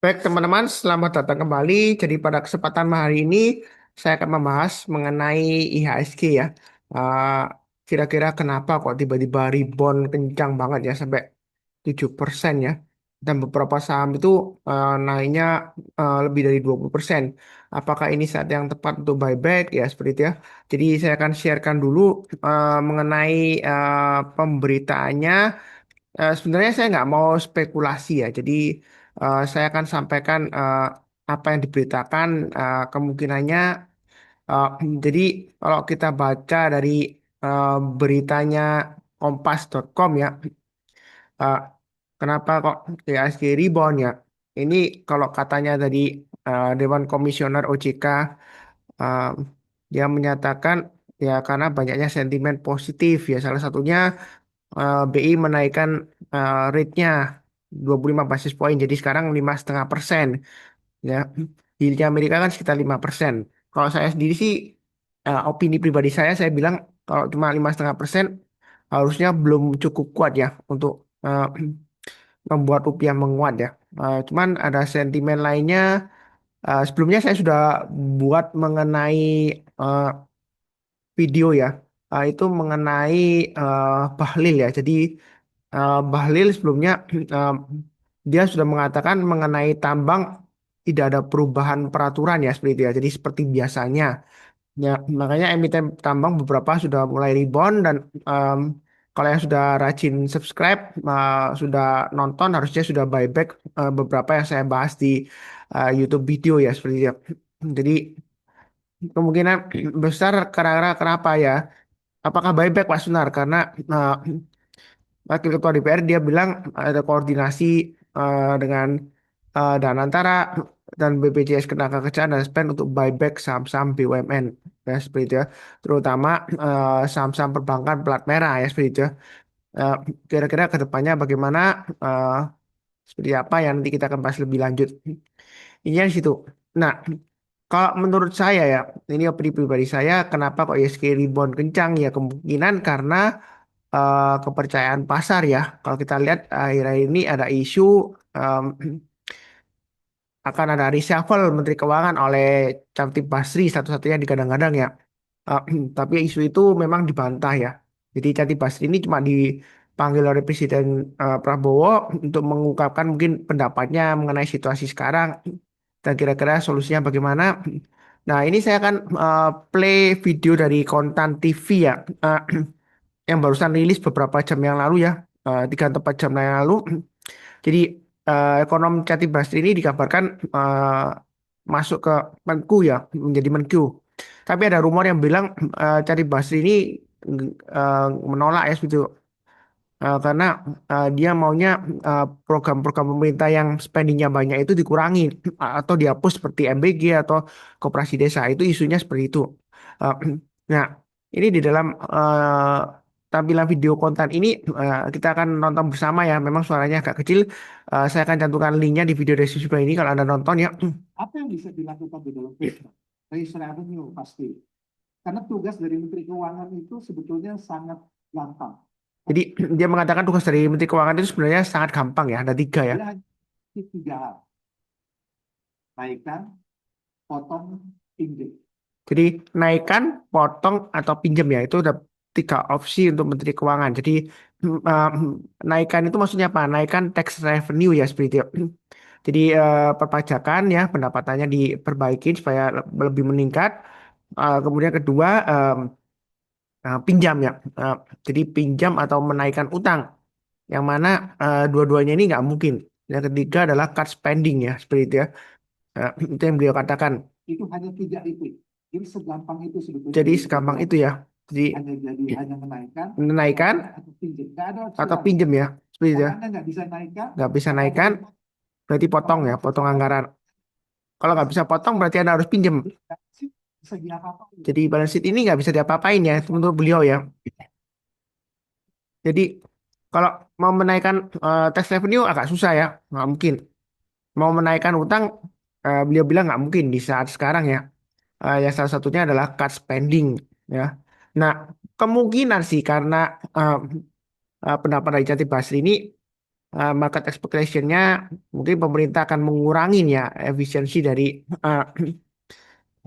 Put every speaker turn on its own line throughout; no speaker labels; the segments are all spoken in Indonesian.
Baik, teman-teman, selamat datang kembali. Jadi pada kesempatan hari ini saya akan membahas mengenai IHSG ya. Uh, Kira-kira kenapa kok tiba-tiba rebound kencang banget ya sampai 7% ya. Dan beberapa saham itu naiknya lebih dari 20%. Apakah ini saat yang tepat untuk buyback ya seperti itu ya. Jadi saya akan sharekan dulu mengenai pemberitaannya. Sebenarnya saya nggak mau spekulasi ya, jadi saya akan sampaikan apa yang diberitakan kemungkinannya. eh, jadi kalau kita baca dari eh, beritanya kompas.com ya, eh, kenapa kok IHSG rebound ya? Ini kalau katanya tadi Dewan Komisioner OJK eh, dia menyatakan ya karena banyaknya sentimen positif ya, salah satunya BI menaikkan rate-nya 25 basis point, jadi sekarang 5,5% ya. Yieldnya Amerika kan sekitar 5%. Kalau saya sendiri sih, opini pribadi saya bilang kalau cuma 5,5% harusnya belum cukup kuat ya untuk eh, membuat rupiah menguat ya. Cuman ada sentimen lainnya. Sebelumnya saya sudah buat mengenai eh, video ya, itu mengenai Bahlil ya. Jadi Bahlil sebelumnya eh, dia sudah mengatakan mengenai tambang tidak ada perubahan peraturan ya seperti itu ya. Jadi seperti biasanya. Ya, makanya emiten tambang beberapa sudah mulai rebound dan em, kalau yang sudah rajin subscribe, sudah nonton harusnya sudah buyback beberapa yang saya bahas di YouTube video ya seperti itu ya. Jadi kemungkinan besar karena kenapa ya? Apakah buyback Pak Sunar? Karena eh, Wakil Ketua DPR dia bilang ada koordinasi dengan Danantara dan BPJS Ketenagakerjaan dan SPEN untuk buyback saham-saham BUMN ya seperti itu ya. Terutama saham-saham perbankan plat merah ya seperti itu ya. Eh, Kira-kira ke depannya bagaimana, eh, seperti apa yang nanti kita akan bahas lebih lanjut. Ini di situ. Nah, kalau menurut saya ya, ini opini pribadi saya, kenapa kok ISG rebound kencang ya, kemungkinan karena kepercayaan pasar ya. Kalau kita lihat akhir-akhir ini ada isu em, akan ada reshuffle Menteri Keuangan oleh Chatib Basri satu-satunya digadang-gadang ya. Eh, tapi isu itu memang dibantah ya. Jadi Chatib Basri ini cuma dipanggil oleh Presiden Prabowo untuk mengungkapkan mungkin pendapatnya mengenai situasi sekarang dan kira-kira solusinya bagaimana. Nah, ini saya akan play video dari Kontan TV ya. Eh, yang barusan rilis beberapa jam yang lalu ya, 3 atau 4 jam yang lalu. Jadi ekonom Cati Basri ini dikabarkan masuk ke Menku ya, menjadi Menku. Tapi ada rumor yang bilang Cati Basri ini menolak ya gitu. Karena dia maunya program-program pemerintah yang spendingnya banyak itu dikurangi atau dihapus seperti MBG atau Koperasi Desa, itu isunya seperti itu. Eh, nah, ini di dalam tampilan video konten ini kita akan nonton bersama ya. Memang suaranya agak kecil. Saya akan cantumkan linknya di video deskripsi bawah ini kalau Anda nonton ya. Apa yang bisa dilakukan di dalam Fitra? Raise revenue pasti. Karena tugas dari Menteri Keuangan itu sebetulnya sangat gampang. Jadi dia mengatakan tugas dari Menteri Keuangan itu sebenarnya sangat gampang ya, ada tiga ya. Dia hanya tiga hal. Naikkan, potong, pinjam. Jadi naikkan, potong, atau pinjam ya, itu ada tiga opsi untuk Menteri Keuangan. Jadi naikkan itu maksudnya apa? Naikkan tax revenue ya seperti itu. Jadi perpajakan ya pendapatannya diperbaiki supaya lebih meningkat. Kemudian kedua, pinjam ya. Eh, jadi pinjam atau menaikkan utang, yang mana dua-duanya ini nggak mungkin. Yang ketiga adalah cut spending ya, seperti itu ya. Itu yang beliau katakan. Itu hanya tiga itu. Jadi segampang itu sebetulnya. Jadi segampang itu ya. Jadi hanya menaikkan atau pinjam. Nggak ada atau pinjam ya, seperti itu ya. Anda nggak bisa naikkan. Nggak bisa naikkan, berarti potong ya, potong anggaran. Kalau nggak bisa potong, berarti Anda harus pinjam. Jadi balance sheet ini nggak bisa diapa-apain ya, itu menurut beliau ya. Jadi kalau mau menaikkan tax revenue agak susah ya, nggak mungkin. Mau menaikkan utang, beliau bilang nggak mungkin di saat sekarang ya. Ya salah satunya adalah cut spending ya. Nah, kemungkinan sih karena eh, pendapat dari Jati Basri ini market expectation-nya mungkin pemerintah akan mengurangi ya efisiensi dari eh,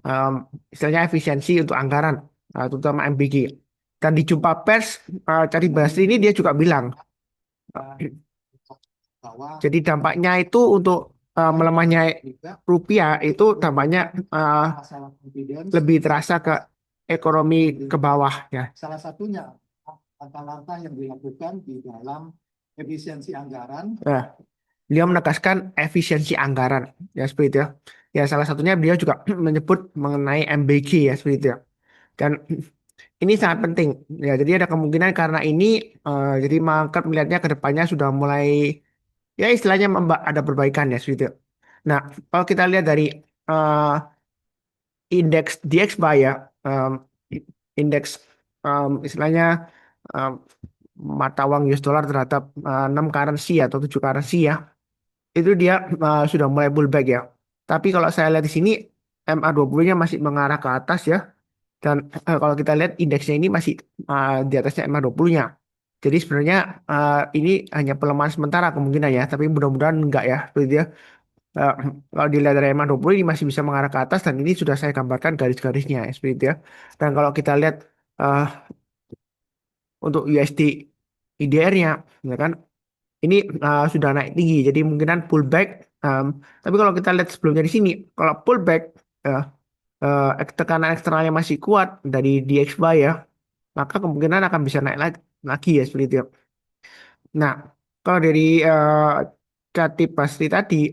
em, istilahnya efisiensi untuk anggaran, terutama MBG. Dan di jumpa pers, Cari Basri ini dia juga bilang, jadi dampaknya itu untuk melemahnya rupiah itu dampaknya eh, lebih terasa ke ekonomi ke bawah ya. Salah satunya langkah-langkah yang dilakukan di dalam efisiensi anggaran. Nah, beliau menegaskan efisiensi anggaran ya seperti itu ya. Ya salah satunya beliau juga menyebut mengenai MBG ya seperti itu ya. Dan ini sangat penting ya. Jadi ada kemungkinan karena ini jadi market melihatnya ke depannya sudah mulai ya istilahnya ada perbaikan ya seperti itu. Nah, kalau kita lihat dari eh, indeks DXY ya, indeks istilahnya em, mata uang US dollar terhadap 6 currency atau 7 currency ya, itu dia sudah mulai pullback ya. Tapi kalau saya lihat di sini MA20-nya masih mengarah ke atas ya. Dan kalau kita lihat indeksnya ini masih di atasnya MA20-nya. Jadi sebenarnya ini hanya pelemahan sementara kemungkinan ya, tapi mudah-mudahan enggak ya. Seperti dia. Eh, Kalau dilihat dari MA20 ini masih bisa mengarah ke atas dan ini sudah saya gambarkan garis-garisnya ya, seperti itu ya. Dan kalau kita lihat eh, untuk USD IDR-nya, ya kan, ini sudah naik tinggi, jadi kemungkinan pullback. Tapi kalau kita lihat sebelumnya di sini, kalau pullback, eh, tekanan eksternalnya masih kuat dari DXY ya, maka kemungkinan akan bisa naik lagi ya seperti itu. Nah, kalau dari Khatib Basri tadi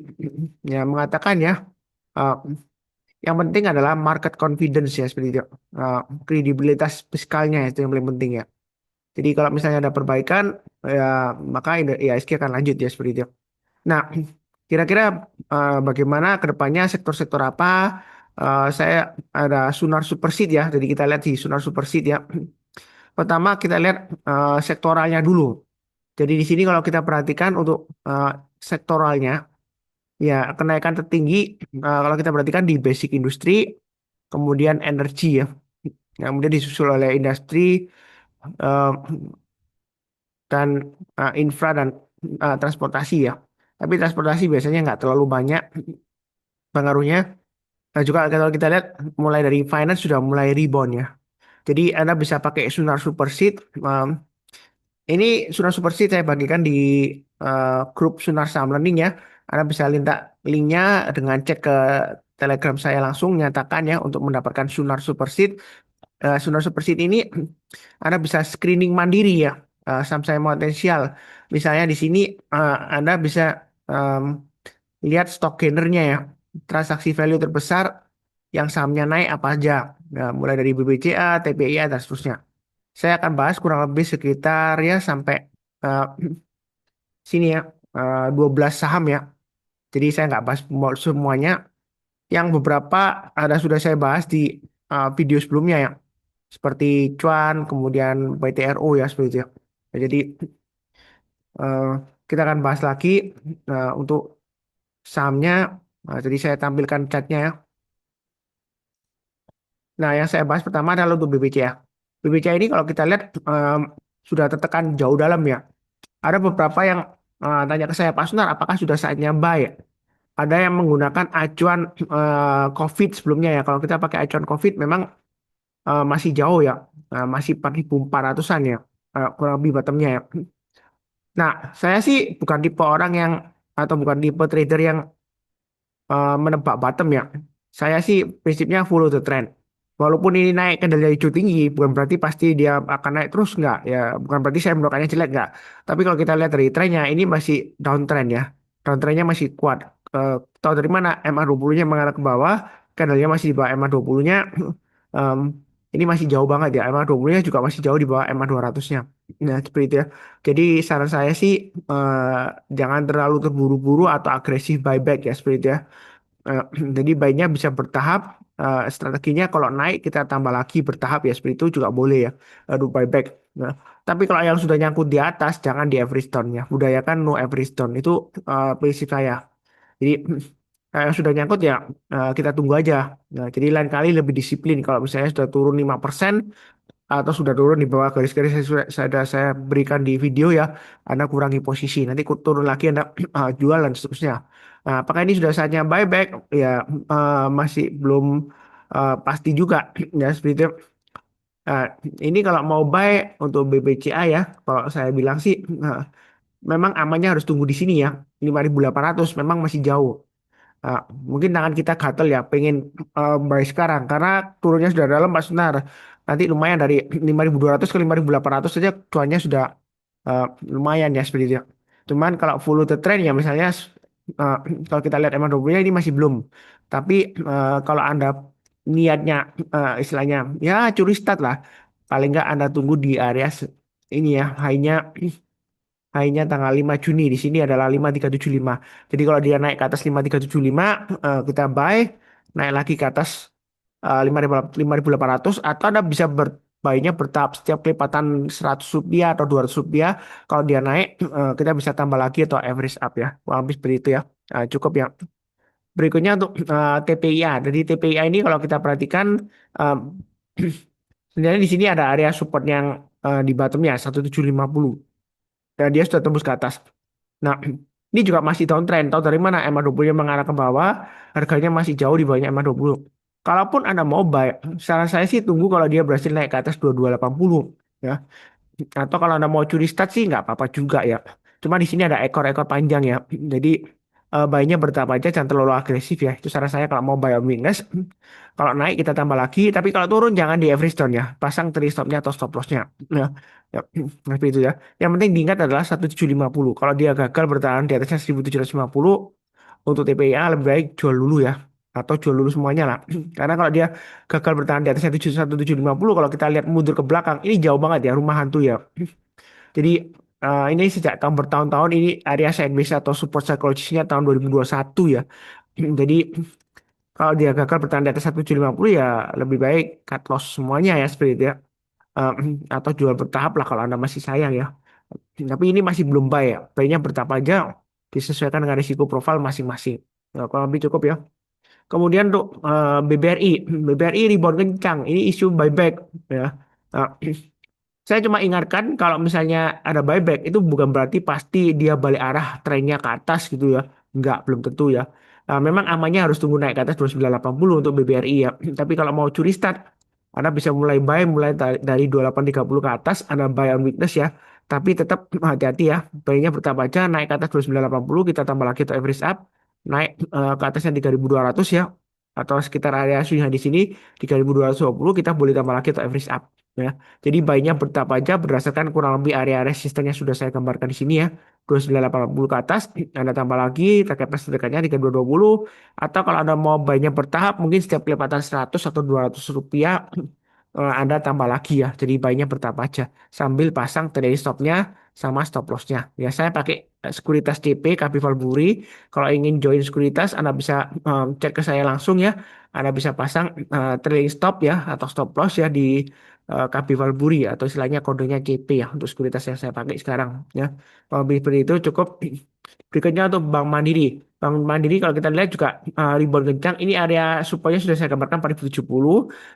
ya mengatakan ya, eh, yang penting adalah market confidence ya seperti itu. Eh, Kredibilitas fiskalnya itu yang paling penting ya. Jadi kalau misalnya ada perbaikan, ya maka IHSG akan lanjut ya seperti itu. Nah, kira-kira bagaimana ke depannya sektor-sektor apa? Saya ada Sunar Superseed ya. Jadi kita lihat di Sunar Superseed ya. Pertama kita lihat sektoralnya dulu. Jadi di sini kalau kita perhatikan untuk sektoralnya, ya kenaikan tertinggi kalau kita perhatikan di basic industri, kemudian energi ya. Kemudian disusul oleh industri eh, dan infra dan transportasi ya. Tapi transportasi biasanya nggak terlalu banyak pengaruhnya. Nah juga kalau kita lihat mulai dari finance sudah mulai rebound ya. Jadi Anda bisa pakai Sunar Superseed. Ini Sunar Superseed saya bagikan di grup Sunar Saham Learning ya. Anda bisa minta linknya dengan cek ke Telegram saya langsung nyatakan ya untuk mendapatkan Sunar Superseed. Sunar Superseed ini Anda bisa screening mandiri ya saham-saham potensial. Misalnya di sini Anda bisa em, lihat stock gainernya ya, transaksi value terbesar yang sahamnya naik apa aja. Nah, mulai dari BBCA, TPIA dan seterusnya. Saya akan bahas kurang lebih sekitar ya sampai eh, sini ya 12 saham ya. Jadi saya nggak bahas semuanya. Yang beberapa ada sudah saya bahas di video sebelumnya ya. Seperti Cuan, kemudian BTRO ya seperti itu ya. Nah, jadi eh, kita akan bahas lagi untuk sahamnya. Nah, jadi saya tampilkan catnya ya. Nah, yang saya bahas pertama adalah untuk BBCA. BBCA ini kalau kita lihat sudah tertekan jauh dalam ya. Ada beberapa yang tanya ke saya, Pak Sunar, apakah sudah saatnya buy? Ada yang menggunakan acuan COVID sebelumnya ya. Kalau kita pakai acuan COVID memang masih jauh ya. Masih 4.400-an ya. Kurang lebih bottomnya ya. Nah, saya sih bukan tipe orang yang atau bukan tipe trader yang menebak bottom ya. Saya sih prinsipnya follow the trend. Walaupun ini naik kendali hijau tinggi, bukan berarti pasti dia akan naik terus nggak ya. Bukan berarti saya mendoakannya jelek nggak. Tapi kalau kita lihat dari trennya, ini masih downtrend ya. Downtrendnya masih kuat. Tahu dari mana? MA20-nya mengarah ke bawah, kendalinya masih di bawah MA20-nya. Em, ini masih jauh banget ya. MA20-nya juga masih jauh di bawah MA200-nya. Nah, seperti itu ya. Jadi saran saya sih jangan terlalu terburu-buru atau agresif buyback ya seperti itu ya. Eh, jadi baiknya bisa bertahap. Strateginya kalau naik kita tambah lagi bertahap ya seperti itu juga boleh ya. Aduh buyback. Nah, tapi kalau yang sudah nyangkut di atas jangan di average down ya. Budayakan no average down itu prinsip saya. Jadi yang sudah nyangkut ya kita tunggu aja. Nah, jadi lain kali lebih disiplin. Kalau misalnya sudah turun 5% atau sudah turun di bawah garis-garis yang saya berikan di video ya, Anda kurangi posisi. Nanti turun lagi Anda jual dan seterusnya. Nah, apakah ini sudah saatnya buyback? Ya, masih belum pasti juga ya seperti itu. Nah, ini kalau mau buy untuk BBCA ya, kalau saya bilang sih memang amannya harus tunggu di sini ya. 5.800 memang masih jauh. Nah, mungkin tangan kita gatel ya, pengen buy sekarang karena turunnya sudah dalam Pak Sunar. Nanti lumayan dari 5.200 ke 5.800 saja cuannya sudah eh, lumayan ya seperti itu. Cuman kalau follow the trend ya misalnya eh, kalau kita lihat MA20-nya ini masih belum. Tapi kalau Anda niatnya istilahnya ya curi start lah. Paling nggak Anda tunggu di area ini ya, high-nya tanggal 5 Juni. Di sini adalah 5.375. Jadi kalau dia naik ke atas 5.375, kita buy, naik lagi ke atas 5.800 atau Anda bisa buy-nya bertahap setiap kelipatan Rp100 atau Rp200. Kalau dia naik, kita bisa tambah lagi atau average up ya. Kurang lebih seperti itu ya. Cukup ya. Berikutnya untuk TPIA. Jadi TPIA ini kalau kita perhatikan, eh, sebenarnya di sini ada area support yang di bottomnya 1750. Dan dia sudah tembus ke atas. Nah, ini juga masih downtrend. Tahu dari mana? MA20 yang mengarah ke bawah, harganya masih jauh di bawahnya MA20. Kalaupun Anda mau buy, saran saya sih tunggu kalau dia berhasil naik ke atas 2280 ya. Atau kalau Anda mau curi start sih nggak apa-apa juga ya. Cuma di sini ada ekor-ekor panjang ya. Jadi buy-nya bertahap aja, jangan terlalu agresif ya. Itu saran saya kalau mau buy on weakness. Kalau naik kita tambah lagi, tapi kalau turun jangan di average down ya. Pasang trade stop-nya atau stop loss-nya. Ya, ya, seperti itu ya. Yang penting diingat adalah 1750. Kalau dia gagal bertahan di atasnya 1750, untuk TPIA lebih baik jual dulu ya. Atau jual dulu semuanya lah. Karena kalau dia gagal bertahan di atasnya 1750, kalau kita lihat mundur ke belakang, ini jauh banget ya, rumah hantu ya. Jadi ini sejak tahun bertahun-tahun ini area sideways atau support psikologisnya tahun 2021 ya. Jadi kalau dia gagal bertahan di atas 1750 ya lebih baik cut loss semuanya ya seperti itu ya. Eh, atau jual bertahap lah kalau Anda masih sayang ya. Tapi ini masih belum buy ya. Buy-nya bertahap aja disesuaikan dengan risiko profil masing-masing. Nah, kalau lebih cukup ya. Kemudian untuk BBRI, BBRI rebound kencang. Ini isu buyback ya. Nah, saya cuma ingatkan kalau misalnya ada buyback itu bukan berarti pasti dia balik arah trennya ke atas gitu ya. Enggak, belum tentu ya. Memang amannya harus tunggu naik ke atas 2980 untuk BBRI ya. Tapi kalau mau curi start, Anda bisa mulai buy mulai dari 2830 ke atas, Anda buy on weakness ya. Tapi tetap hati-hati ya. Buy-nya bertambah aja naik ke atas 2980 kita tambah lagi untuk average up, naik ke atasnya 3200 ya. Atau sekitar area swing di sini 3220 kita boleh tambah lagi untuk average up ya. Jadi buy-nya bertahap aja berdasarkan kurang lebih area resisten yang sudah saya gambarkan di sini ya. 2980 ke atas, Anda tambah lagi target price terdekatnya 3220. Atau kalau Anda mau buy-nya bertahap, mungkin setiap kelipatan 100 atau Rp200, Anda tambah lagi ya. Jadi buy-nya bertahap aja. Sambil pasang trailing stop-nya sama stop loss-nya. Ya, saya pakai sekuritas CP, Capital Buri. Kalau ingin join sekuritas, Anda bisa cek ke saya langsung ya. Anda bisa pasang trailing stop ya atau stop loss ya di Capital Buri atau istilahnya kodenya CP ya untuk sekuritas yang saya pakai sekarang ya. Kalau seperti itu cukup. Berikutnya untuk Bank Mandiri. Bank Mandiri kalau kita lihat juga rebound kencang. Ini area supaya sudah saya gambarkan 4.070.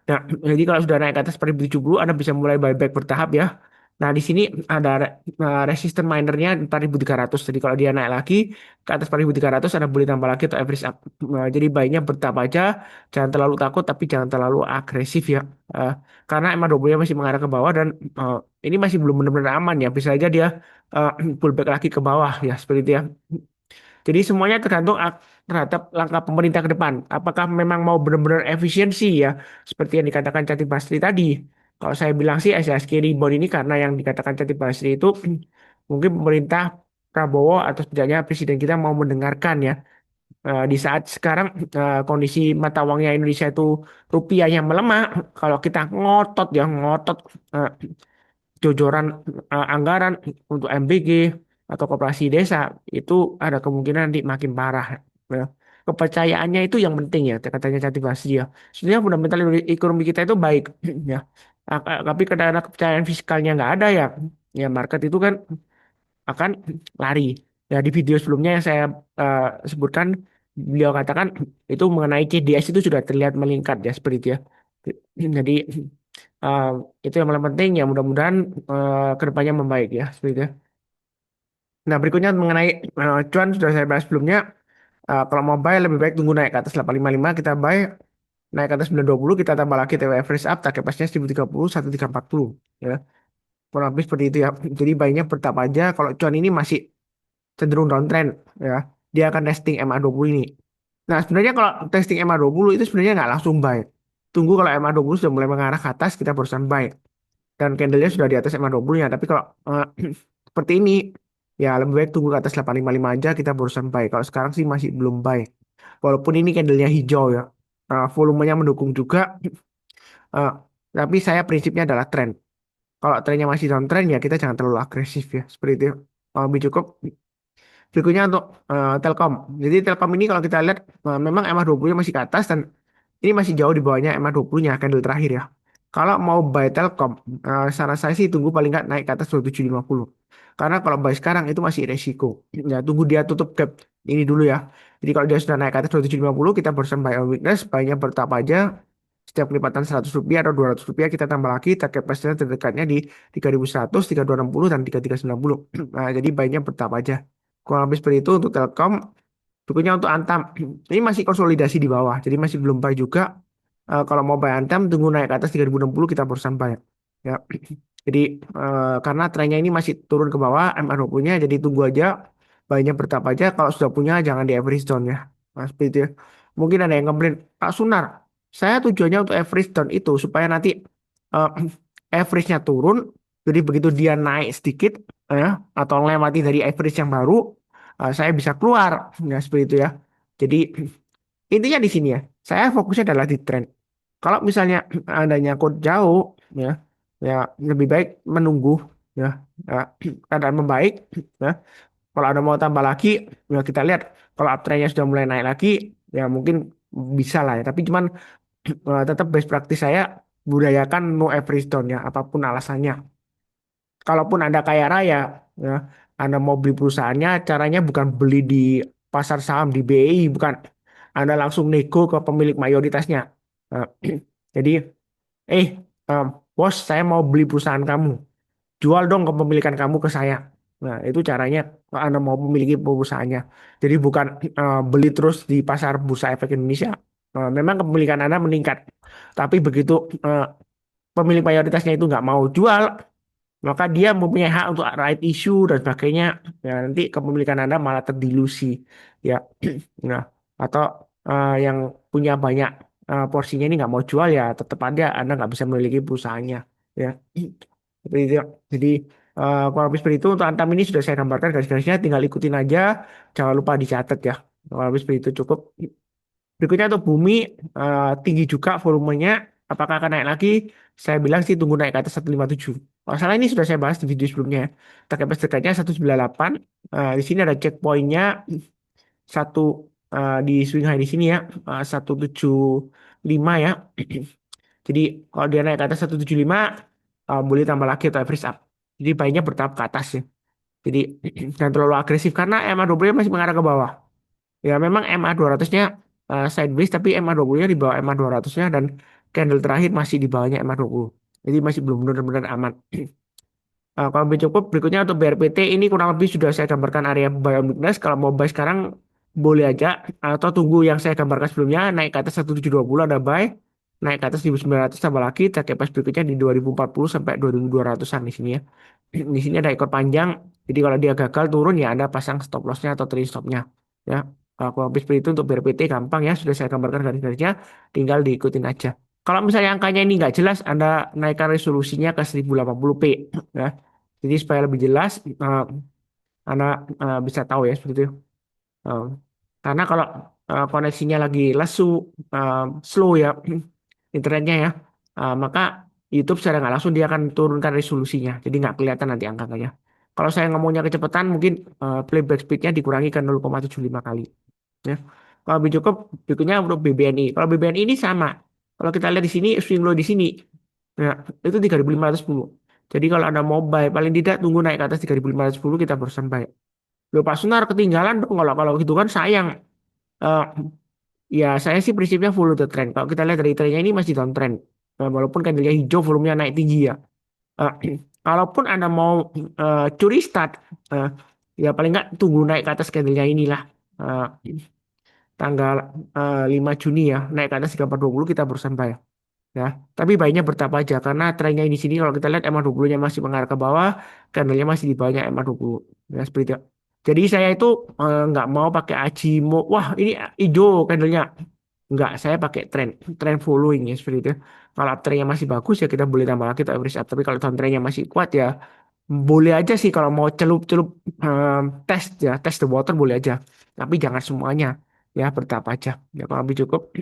Nah, jadi kalau sudah naik ke atas 4.070, Anda bisa mulai buyback bertahap ya. Nah, di sini ada resisten minernya 4.300. Jadi kalau dia naik lagi ke atas 4.300, Anda boleh tambah lagi atau average up. Jadi buy-nya bertahap aja. Jangan terlalu takut, tapi jangan terlalu agresif ya. Eh, karena emang double masih mengarah ke bawah dan ini masih belum benar-benar aman ya. Bisa aja dia eh, pullback lagi ke bawah ya seperti itu ya. Jadi semuanya tergantung terhadap langkah pemerintah ke depan. Apakah memang mau benar-benar efisiensi ya, seperti yang dikatakan Cati Basri tadi. Kalau saya bilang sih SSK Rebound ini karena yang dikatakan Cati Basri itu mungkin pemerintah Prabowo atau setidaknya presiden kita mau mendengarkan ya. Di saat sekarang kondisi mata uangnya Indonesia itu rupiahnya melemah, kalau kita ngotot ya ngotot eh, jojoran anggaran untuk MBG atau koperasi desa itu ada kemungkinan nanti makin parah ya. Kepercayaannya itu yang penting ya katanya Cati Basri ya. Sebenarnya fundamental ekonomi kita itu baik ya. Tapi karena kepercayaan fiskalnya nggak ada ya, ya market itu kan akan lari. Ya di video sebelumnya yang saya eh, sebutkan beliau katakan itu mengenai CDS itu sudah terlihat meningkat ya seperti itu ya. Jadi Uh, itu yang paling penting ya mudah-mudahan kedepannya membaik ya seperti itu. Nah berikutnya mengenai cuan sudah saya bahas sebelumnya. Kalau mau buy lebih baik tunggu naik ke atas 855 kita buy, naik ke atas 920 kita tambah lagi TW average up target price-nya 1030 1340 ya. Kurang lebih seperti itu ya. Jadi buy-nya bertahap aja. Kalau cuan ini masih cenderung downtrend ya. Dia akan testing MA20 ini. Nah, sebenarnya kalau testing MA20 itu sebenarnya nggak langsung buy. Tunggu kalau MA20 sudah mulai mengarah ke atas kita barusan buy. Dan candlenya sudah di atas MA20-nya. Tapi kalau seperti ini ya lebih baik tunggu ke atas 855 aja kita barusan buy. Kalau sekarang sih masih belum buy. Walaupun ini candlenya hijau ya. Volumenya mendukung juga. Eh, tapi saya prinsipnya adalah trend. Kalau trennya masih downtrend ya kita jangan terlalu agresif ya. Seperti itu. Lebih cukup. Berikutnya untuk Telkom. Jadi Telkom ini kalau kita lihat memang MA20-nya masih ke atas dan ini masih jauh di bawahnya MA20-nya candle terakhir ya. Kalau mau buy Telkom, saran saya sih tunggu paling nggak naik ke atas 2750. Karena kalau buy sekarang itu masih resiko. Ya tunggu dia tutup gap ini dulu ya. Jadi kalau dia sudah naik ke atas 2750 kita barusan buy on weakness, buy-nya bertahap aja. Setiap kelipatan Rp100 atau Rp200 kita tambah lagi target price terdekatnya di 3100, 3260 dan 3390. Nah, jadi buy-nya bertahap aja. Kurang lebih seperti itu untuk Telkom. Berikutnya untuk Antam. Ini masih konsolidasi di bawah. Jadi masih belum buy juga. Kalau mau buy Antam, tunggu naik ke atas 3060 kita barusan buy. Ya. Jadi karena trennya ini masih turun ke bawah, MA20-nya. Jadi tunggu aja. Buy-nya bertahap aja. Kalau sudah punya, jangan di average down ya. Nah, seperti itu ya. Mungkin ada yang komplain, Pak Sunar, saya tujuannya untuk average down itu supaya nanti eh, average-nya turun. Jadi begitu dia naik sedikit, ya, atau melewati dari average yang baru, saya bisa keluar ya seperti itu ya. Jadi intinya di sini ya, saya fokusnya adalah di trend. Kalau misalnya Anda nyangkut jauh ya, ya lebih baik menunggu ya, ya keadaan membaik ya. Kalau Anda mau tambah lagi ya kita lihat kalau uptrendnya sudah mulai naik lagi ya mungkin bisa lah ya. Tapi cuman tetap best practice saya budayakan no average down ya apapun alasannya. Kalaupun Anda kaya raya, ya, Anda mau beli perusahaannya, caranya bukan beli di pasar saham di BI, bukan. Anda langsung nego ke pemilik mayoritasnya. Nah, jadi, eh, em, bos, saya mau beli perusahaan kamu. Jual dong kepemilikan kamu ke saya. Nah, itu caranya kalau Anda mau memiliki perusahaannya. Jadi bukan beli terus di pasar Bursa Efek Indonesia. Memang kepemilikan Anda meningkat. Tapi begitu eh, pemilik mayoritasnya itu nggak mau jual, maka dia mempunyai hak untuk right issue dan sebagainya. Ya, nanti kepemilikan Anda malah terdilusi. Ya, nah, atau yang punya banyak porsinya ini nggak mau jual ya, tetap ada Anda nggak bisa memiliki perusahaannya. Ya, seperti itu. Jadi kurang lebih seperti itu untuk Antam ini sudah saya gambarkan garis-garisnya, tinggal ikutin aja. Jangan lupa dicatat ya. Kurang lebih seperti itu cukup. Berikutnya untuk bumi tinggi juga volumenya. Apakah akan naik lagi? Saya bilang sih tunggu naik ke atas 157. Kalau salah ini sudah saya bahas di video sebelumnya. Target price dekatnya 198. Di sini ada checkpointnya satu di swing high di sini ya 175 ya. Jadi kalau dia naik ke atas 175 boleh tambah lagi atau average up. Jadi baiknya bertahap ke atas ya. Jadi jangan terlalu agresif karena MA20 masih mengarah ke bawah. Ya memang MA200-nya sideways tapi MA20-nya di bawah MA200-nya dan candle terakhir masih di bawahnya MA20. Jadi masih belum benar-benar aman. Kalau lebih cukup berikutnya untuk BRPT ini kurang lebih sudah saya gambarkan area buy on weakness. Kalau mau buy sekarang boleh aja atau tunggu yang saya gambarkan sebelumnya naik ke atas 1720 ada buy, naik ke atas 1900 tambah lagi target price berikutnya di 2040 sampai 2200-an di sini ya. Di sini ada ekor panjang. Jadi kalau dia gagal turun ya Anda pasang stop loss-nya atau trailing stop-nya. Ya. Kalau habis seperti itu untuk BRPT gampang ya. Sudah saya gambarkan garis-garisnya. Tinggal diikutin aja. Kalau misalnya angkanya ini nggak jelas, Anda naikkan resolusinya ke 1080p. Ya. Jadi supaya lebih jelas, Anda bisa tahu ya seperti itu. Eh, karena kalau koneksinya lagi lesu, eh, slow ya, internetnya ya, maka YouTube secara nggak langsung dia akan turunkan resolusinya. Jadi nggak kelihatan nanti angkanya. Kalau saya ngomongnya kecepatan, mungkin playback speednya dikurangi ke 0,75 kali. Ya. Kalau lebih cukup, berikutnya untuk BBNI. Kalau BBNI ini sama. Kalau kita lihat di sini, swing low di sini. Ya, itu 3.510. Jadi kalau Anda mau buy, paling tidak tunggu naik ke atas 3.510 kita berusaha buy. Loh Pak Sunar ketinggalan dong kalau gitu kan sayang. Eh, ya saya sih prinsipnya follow the trend. Kalau kita lihat dari trennya ini masih downtrend. walaupun candlenya hijau, volumenya naik tinggi ya. Eh, Kalaupun Anda mau curi start, eh, ya paling nggak tunggu naik ke atas candlenya inilah. Eh, Tanggal 5 Juni ya, naik ke atas 3420 kita berusaha buy. Ya, tapi baiknya bertapa aja karena trennya di sini kalau kita lihat MA20-nya masih mengarah ke bawah, candlenya masih di bawahnya MA20. Ya, seperti itu. Jadi saya itu nggak mau pakai Ajimo. Wah, ini hijau candlenya. Nggak, saya pakai tren following ya seperti itu. Kalau trennya masih bagus ya kita boleh tambah lagi atau average up. Tapi kalau trennya masih kuat ya boleh aja sih kalau mau celup-celup tes ya, test the water boleh aja. Tapi jangan semuanya ya bertahap aja. Ya kalau lebih cukup.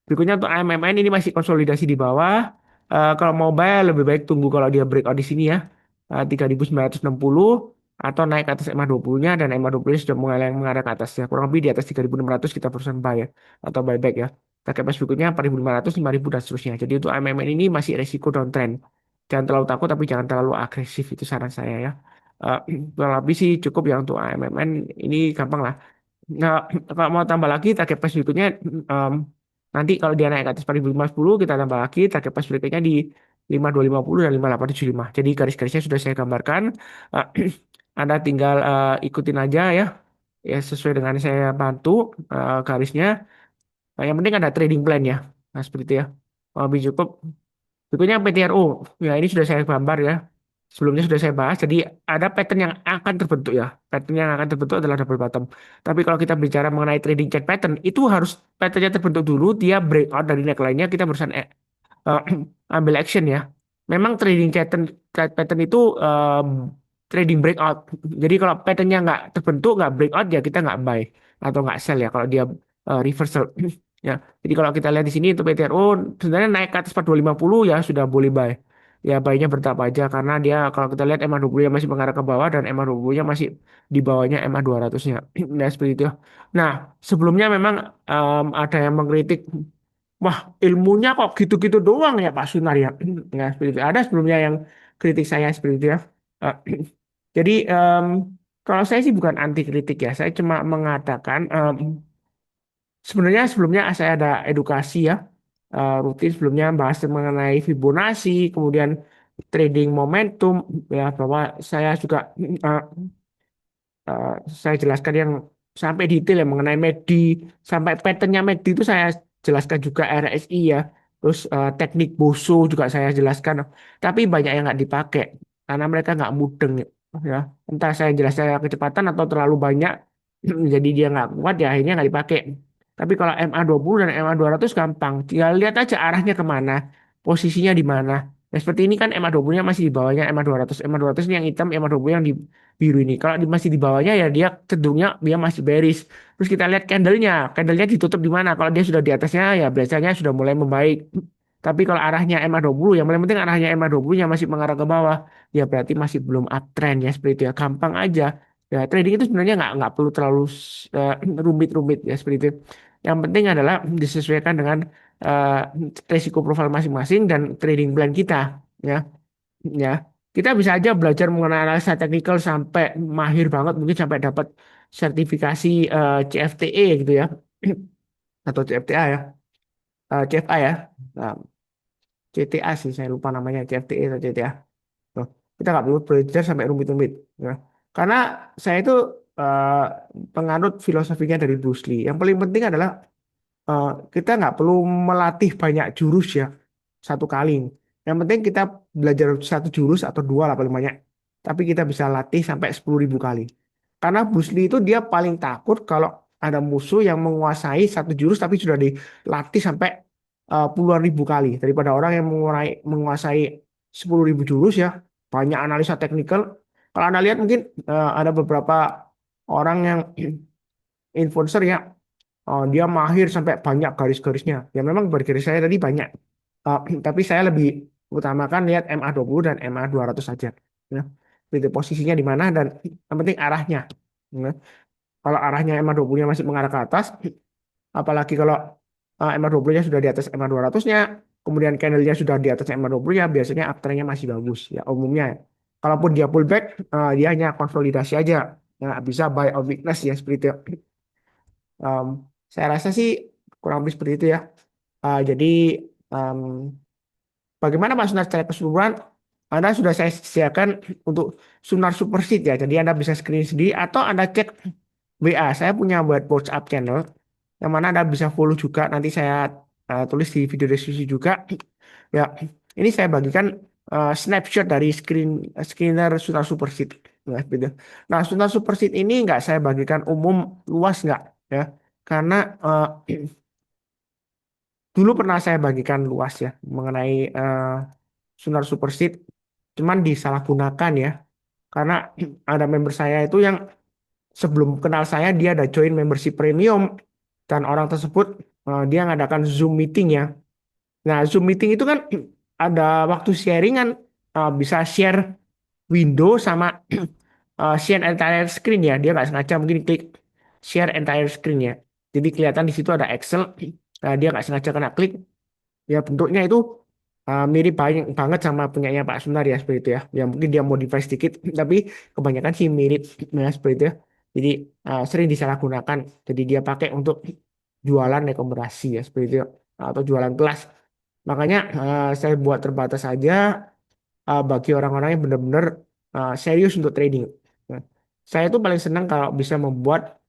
Berikutnya untuk AMMN ini masih konsolidasi di bawah. Kalau mau buy lebih baik tunggu kalau dia breakout di sini ya. 3960 atau naik ke atas EMA 20-nya dan EMA 20-nya sudah mulai mengarah ke atas ya. Kurang lebih di atas 3600 kita perusahaan buy ya atau buyback ya. Target price berikutnya 4500, 5000 dan seterusnya. Jadi untuk AMMN ini masih resiko downtrend. Jangan terlalu takut tapi jangan terlalu agresif itu saran saya ya. Eh, Kurang lebih sih cukup ya untuk AMMN ini gampang lah. Nah, kalau mau tambah lagi target price berikutnya em, nanti kalau dia naik ke atas 4510 kita tambah lagi target price berikutnya di 5250 dan 5875. Jadi garis-garisnya sudah saya gambarkan. Eh, Anda tinggal ikutin aja ya. Ya sesuai dengan saya bantu garisnya. Nah, yang penting ada trading plan ya. Nah, seperti itu ya. Lebih cukup. Berikutnya PTRO. Ya, ini sudah saya gambar ya. Sebelumnya sudah saya bahas. Jadi ada pattern yang akan terbentuk ya. Pattern yang akan terbentuk adalah double bottom. Tapi kalau kita bicara mengenai trading chart pattern, itu harus patternnya terbentuk dulu. Dia breakout dari neckline-nya. Kita berusaha eh, ambil action ya. Memang trading pattern trade pattern itu trading breakout. Jadi kalau patternnya nggak terbentuk, nggak breakout ya kita nggak buy atau nggak sell ya. Kalau dia reversal ya. Jadi kalau kita lihat di sini untuk PTRO sebenarnya naik ke atas 4250 ya sudah boleh buy. Ya buy-nya bertahap aja karena dia kalau kita lihat MA20 nya masih mengarah ke bawah dan MA20 nya masih di bawahnya MA200 nya. Nah seperti itu. Nah sebelumnya memang ada yang mengkritik. Wah, ilmunya kok gitu-gitu doang ya Pak Sunar ya. Nggak seperti itu. Ada sebelumnya yang kritik saya seperti itu ya. Eh, jadi kalau saya sih bukan anti kritik ya. Saya cuma mengatakan sebenarnya sebelumnya saya ada edukasi ya. Rutin sebelumnya bahas mengenai Fibonacci, kemudian trading momentum ya bahwa saya juga eh, eh, saya jelaskan yang sampai detail ya mengenai MACD sampai patternnya MACD itu saya jelaskan juga RSI ya terus teknik Boso juga saya jelaskan tapi banyak yang nggak dipakai karena mereka nggak mudeng ya entah saya jelas saya kecepatan atau terlalu banyak jadi dia nggak kuat ya akhirnya nggak dipakai tapi kalau MA20 dan MA200 gampang tinggal lihat aja arahnya kemana posisinya di mana. Nah, seperti ini kan MA20-nya masih di bawahnya MA200. MA200 ini yang hitam, MA20 yang di biru ini. Kalau masih di bawahnya ya dia cenderungnya dia masih bearish. Terus kita lihat candlenya, candlenya ditutup di mana? Kalau dia sudah di atasnya ya biasanya sudah mulai membaik. Tapi kalau arahnya MA20 yang paling penting arahnya MA20-nya masih mengarah ke bawah, ya berarti masih belum uptrend ya seperti itu ya. Gampang aja. Ya trading itu sebenarnya nggak perlu terlalu eh, rumit-rumit ya seperti itu. Yang penting adalah disesuaikan dengan eh, risiko profil masing-masing dan trading plan kita ya. Ya, kita bisa aja belajar mengenai analisa teknikal sampai mahir banget, mungkin sampai dapat sertifikasi CFTE gitu ya, atau CFTA ya, CFA ya, nah, CTA sih saya lupa namanya CFTE atau CTA. Tuh, kita nggak perlu belajar sampai rumit-rumit, ya. Karena saya itu eh, penganut filosofinya dari Bruce Lee. Yang paling penting adalah eh, kita nggak perlu melatih banyak jurus ya satu kali. Yang penting kita belajar satu jurus atau dua lah paling banyak. Tapi kita bisa latih sampai 10.000 kali. Karena Bruce Lee itu dia paling takut kalau ada musuh yang menguasai satu jurus tapi sudah dilatih sampai puluhan ribu kali. Daripada orang yang menguasai 10.000 jurus ya. Banyak analisa teknikal. Kalau Anda lihat mungkin ada beberapa orang yang influencer ya dia mahir sampai banyak garis-garisnya. Ya memang garis saya tadi banyak. Tapi saya lebih utamakan lihat MA20 dan MA200 saja. Ya. Itu posisinya di mana dan yang penting arahnya. Ya. Kalau arahnya MA20-nya masih mengarah ke atas, apalagi kalau MA20-nya sudah di atas MA200-nya, kemudian candle-nya sudah di atas MA20 ya biasanya uptrend-nya masih bagus ya umumnya. Kalaupun dia pullback, dia hanya konsolidasi aja. Ya, bisa buy on weakness ya seperti itu. Em, saya rasa sih kurang lebih seperti itu ya. Jadi em, bagaimana Pak Sunar secara keseluruhan? Anda sudah saya sediakan untuk Sunar Superseed ya. Jadi Anda bisa screen sendiri atau Anda cek WA. Saya punya buat WhatsApp channel yang mana Anda bisa follow juga. Nanti saya tulis di video deskripsi juga. Ya, ini saya bagikan snapshot dari screener Sunar Superseed. Nah, gitu. Nah, Sunar Superseed ini nggak saya bagikan umum luas nggak ya. Karena dulu pernah saya bagikan luas ya mengenai Sunar Superseed, cuman disalahgunakan ya. Karena ada member saya itu yang sebelum kenal saya dia ada join membership premium dan orang tersebut dia ngadakan Zoom meeting ya. Nah, Zoom meeting itu kan ada waktu sharingan, bisa share window sama share entire screen ya. Dia nggak sengaja mungkin klik share entire screen ya. Jadi kelihatan di situ ada Excel. Dia nggak sengaja kena klik. Ya bentuknya itu mirip banget sama punyanya Pak Sunar ya seperti itu ya. Ya mungkin dia modify sedikit, tapi kebanyakan sih mirip ya seperti itu ya. Jadi sering disalahgunakan. Jadi dia pakai untuk jualan rekomendasi ya seperti itu ya. Atau jualan kelas. Makanya saya buat terbatas saja bagi orang-orang yang benar-benar serius untuk trading. Nah, saya tuh paling senang kalau bisa membuat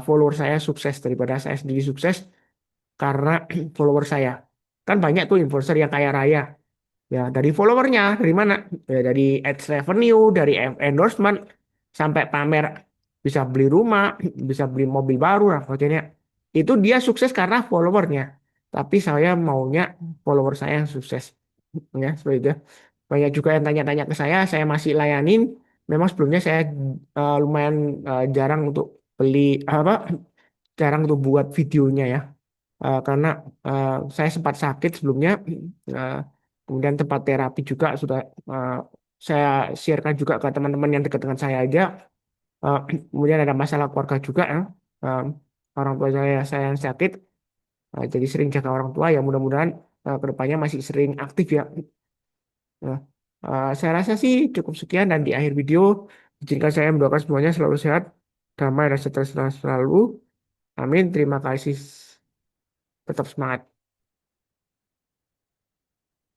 follower saya sukses daripada saya sendiri sukses karena follower saya. Kan banyak tuh influencer yang kaya raya. Ya, dari followernya, dari mana? Ya, dari ads revenue, dari endorsement, sampai pamer bisa beli rumah, bisa beli mobil baru, lah pokoknya. Itu dia sukses karena followernya. Tapi saya maunya follower saya yang sukses. Ya, seperti itu. Banyak juga yang tanya-tanya ke saya masih layanin. Memang sebelumnya saya lumayan jarang untuk beli apa, jarang untuk buat videonya ya. Karena saya sempat sakit sebelumnya, eh, kemudian tempat terapi juga sudah eh, saya sharekan juga ke teman-teman yang dekat dengan saya aja. Eh, Kemudian ada masalah keluarga juga ya. Eh, Orang tua saya yang sakit, jadi sering jaga orang tua ya mudah-mudahan kedepannya masih sering aktif ya. Nah, saya rasa sih cukup sekian dan di akhir video izinkan saya mendoakan semuanya selalu sehat, damai dan sejahtera selalu. Amin. Terima kasih. Tetap semangat.